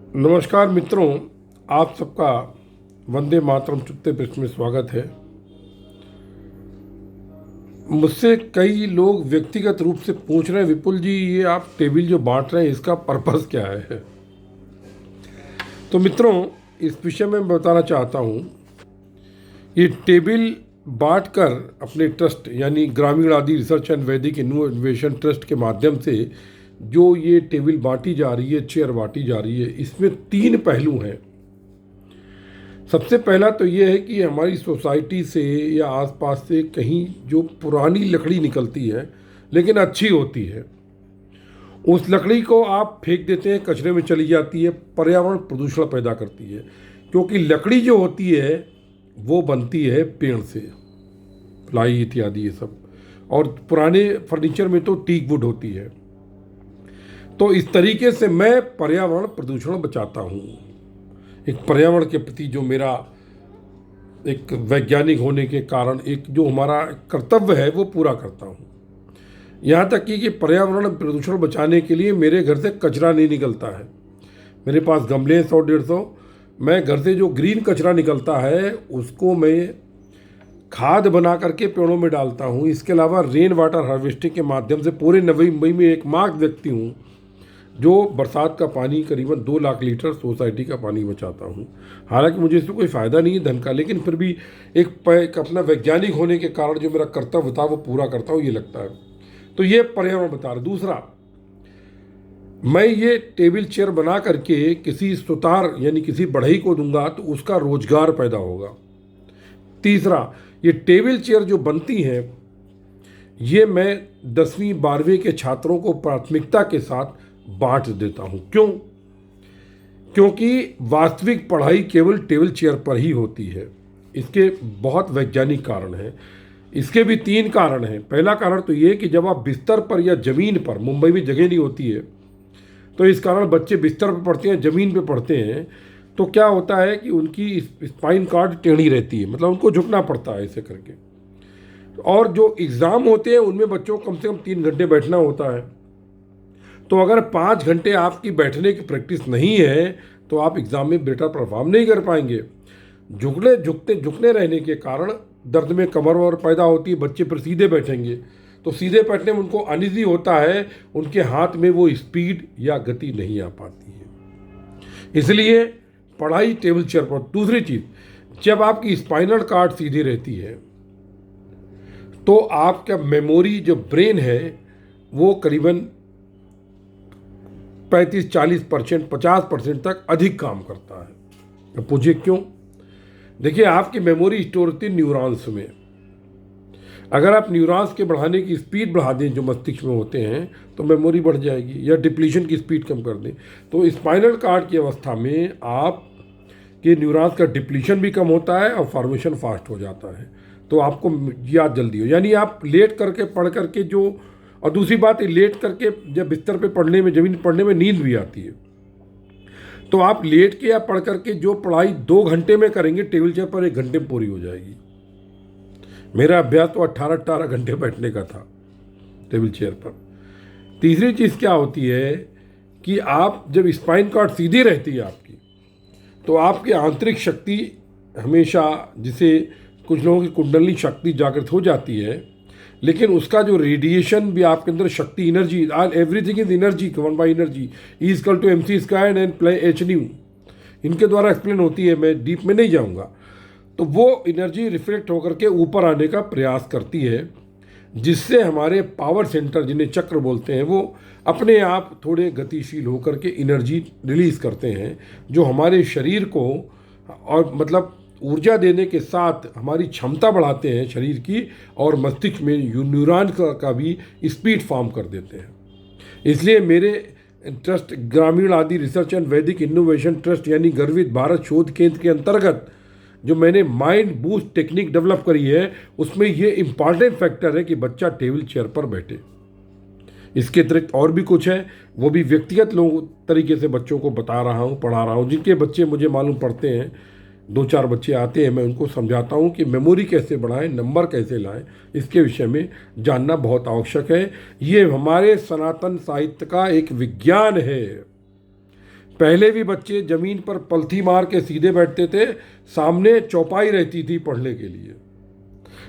नमस्कार मित्रों, आप सबका वंदे मातरम चुत्ते पृष्ठ में स्वागत है। मुझसे कई लोग व्यक्तिगत रूप से पूछ रहे हैं, विपुल जी ये आप टेबल जो बांट रहे हैं इसका पर्पस क्या है। तो मित्रों, इस विषय में मैं बताना चाहता हूँ, ये टेबल बांट कर अपने ट्रस्ट यानी ग्रामीण आदि रिसर्च एंड वैदिक इनोवेशन ट्रस्ट के माध्यम से जो ये टेबल बांटी जा रही है, चेयर बांटी जा रही है, इसमें 3 पहलू हैं। सबसे पहला तो ये है कि हमारी सोसाइटी से या आसपास से कहीं जो पुरानी लकड़ी निकलती है लेकिन अच्छी होती है, उस लकड़ी को आप फेंक देते हैं, कचरे में चली जाती है, पर्यावरण प्रदूषण पैदा करती है। क्योंकि लकड़ी जो होती है वो बनती है पेड़ से, प्लाई इत्यादि ये सब, और पुराने फर्नीचर में तो टीक वुड होती है। तो इस तरीके से मैं पर्यावरण प्रदूषण बचाता हूँ। एक पर्यावरण के प्रति जो मेरा एक वैज्ञानिक होने के कारण एक जो हमारा कर्तव्य है वो पूरा करता हूँ। यहाँ तक कि पर्यावरण प्रदूषण बचाने के लिए मेरे घर से कचरा नहीं निकलता है। मेरे पास गमले हैं 100-150। मैं घर से जो ग्रीन कचरा निकलता है उसको मैं खाद बना करके पेड़ों में डालता हूँ। इसके अलावा रेन वाटर हार्वेस्टिंग के माध्यम से पूरे नवी मुंबई में एकमात्र व्यक्ति हूँ जो बरसात का पानी करीबन 2 लाख लीटर सोसाइटी का पानी बचाता हूँ। हालांकि मुझे इससे कोई फ़ायदा नहीं है धन का, लेकिन फिर भी एक अपना वैज्ञानिक होने के कारण जो मेरा कर्तव्य था वो पूरा करता हूँ, ये लगता है। तो ये पर्यावरण बता रहा। दूसरा, मैं ये टेबल चेयर बना करके किसी सुतार यानी किसी बढ़ई को दूंगा तो उसका रोजगार पैदा होगा। तीसरा, ये टेबल चेयर जो बनती हैं ये मैं 10वीं 12वीं के छात्रों को प्राथमिकता के साथ बांट देता हूँ। क्यों? क्योंकि वास्तविक पढ़ाई केवल टेबल चेयर पर ही होती है। इसके बहुत वैज्ञानिक कारण हैं। इसके भी 3 कारण हैं। पहला कारण तो ये कि जब आप बिस्तर पर या ज़मीन पर, मुंबई में जगह नहीं होती है तो इस कारण बच्चे बिस्तर पर पढ़ते हैं, ज़मीन पे पढ़ते हैं, तो क्या होता है कि उनकी स्पाइन कॉर्ड टेढ़ी रहती है, मतलब उनको झुकना पड़ता है ऐसे करके। और जो एग्ज़ाम होते हैं उनमें बच्चों को कम से कम 3 घंटे बैठना होता है। तो अगर 5 घंटे आपकी बैठने की प्रैक्टिस नहीं है तो आप एग्ज़ाम में बेटा परफॉर्म नहीं कर पाएंगे। झुकने रहने के कारण दर्द में कमर और पैदा होती है, बच्चे पर सीधे बैठेंगे तो सीधे बैठने में उनको अनईजी होता है, उनके हाथ में वो स्पीड या गति नहीं आ पाती है। इसलिए पढ़ाई टेबल चेयर पर। दूसरी चीज़, जब आपकी स्पाइनल कॉर्ड सीधी रहती है तो आपका मेमोरी जो ब्रेन है वो करीबन 35-40%, 50% तक अधिक काम करता है। अब पूछिए क्यों? देखिए, आपकी मेमोरी स्टोर होती है न्यूरॉन्स में। अगर आप न्यूरॉन्स के बढ़ाने की स्पीड बढ़ा दें जो मस्तिष्क में होते हैं तो मेमोरी बढ़ जाएगी, या डिप्लीशन की स्पीड कम कर दें तो स्पाइनल कॉर्ड की अवस्था में आप के न्यूरॉन्स का डिप्लीशन भी कम होता है और फॉर्मेशन फास्ट हो जाता है, तो आपको याद जल्दी हो। यानी आप लेट करके पढ़ करके जो, और दूसरी बात, लेट करके जब बिस्तर पे पढ़ने में, ज़मीन पढ़ने में नींद भी आती है, तो आप लेट के या पढ़ करके जो पढ़ाई 2 घंटे में करेंगे टेबल चेयर पर 1 घंटे में पूरी हो जाएगी। मेरा अभ्यास तो 18 घंटे बैठने का था टेबल चेयर पर। तीसरी चीज़ क्या होती है कि आप जब स्पाइन कॉर्ड सीधी रहती है आपकी तो आपकी आंतरिक शक्ति हमेशा, जिसे कुछ लोगों की कुंडली शक्ति जागृत हो जाती है, लेकिन उसका जो रेडिएशन भी आपके अंदर शक्ति, energy, everything is energy, one by energy equal to MC square and play H new, इनके द्वारा एक्सप्लेन होती है, मैं डीप में नहीं जाऊंगा। तो वो एनर्जी रिफ्लेक्ट होकर के ऊपर आने का प्रयास करती है, जिससे हमारे पावर सेंटर, जिन्हें चक्र बोलते हैं, वो अपने आप थोड़े गतिशील होकर के एनर्जी रिलीज़ करते हैं, जो हमारे शरीर को और मतलब ऊर्जा देने के साथ हमारी क्षमता बढ़ाते हैं शरीर की, और मस्तिष्क में न्यूरॉन का भी स्पीड फॉर्म कर देते हैं। इसलिए मेरे ट्रस्ट ग्रामीण आदि रिसर्च एंड वैदिक इनोवेशन ट्रस्ट यानी गर्वित भारत शोध केंद्र के अंतर्गत जो मैंने माइंड बूस्ट टेक्निक डेवलप करी है, उसमें ये इम्पॉर्टेंट फैक्टर है कि बच्चा टेबल चेयर पर बैठे। इसके अतिरिक्त और भी कुछ है, वो भी व्यक्तिगत तरीके से बच्चों को बता रहा हूँ, पढ़ा रहा हूँ। जिनके बच्चे मुझे मालूम पड़ते हैं, 2-4 बच्चे आते हैं, मैं उनको समझाता हूँ कि मेमोरी कैसे बढ़ाएं, नंबर कैसे लाएं, इसके विषय में जानना बहुत आवश्यक है। ये हमारे सनातन साहित्य का एक विज्ञान है। पहले भी बच्चे ज़मीन पर पलथी मार के सीधे बैठते थे, सामने चौपाई रहती थी पढ़ने के लिए,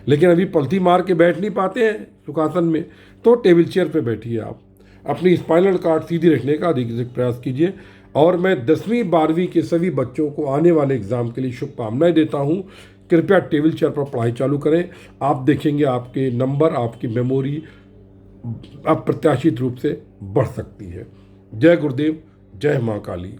लेकिन अभी पलथी मार के बैठ नहीं पाते हैं सुखासन में, तो टेबल चेयर पे बैठिए। आप अपनी स्पाइनल कॉर्ड सीधी रखने का अधिक से अधिक प्रयास कीजिए। और मैं 10वीं 12वीं के सभी बच्चों को आने वाले एग्ज़ाम के लिए शुभकामनाएं देता हूं। कृपया टेबल चेयर पर पढ़ाई चालू करें। आप देखेंगे आपके नंबर, आपकी मेमोरी अप्रत्याशित रूप से बढ़ सकती है। जय गुरुदेव, जय माँ काली।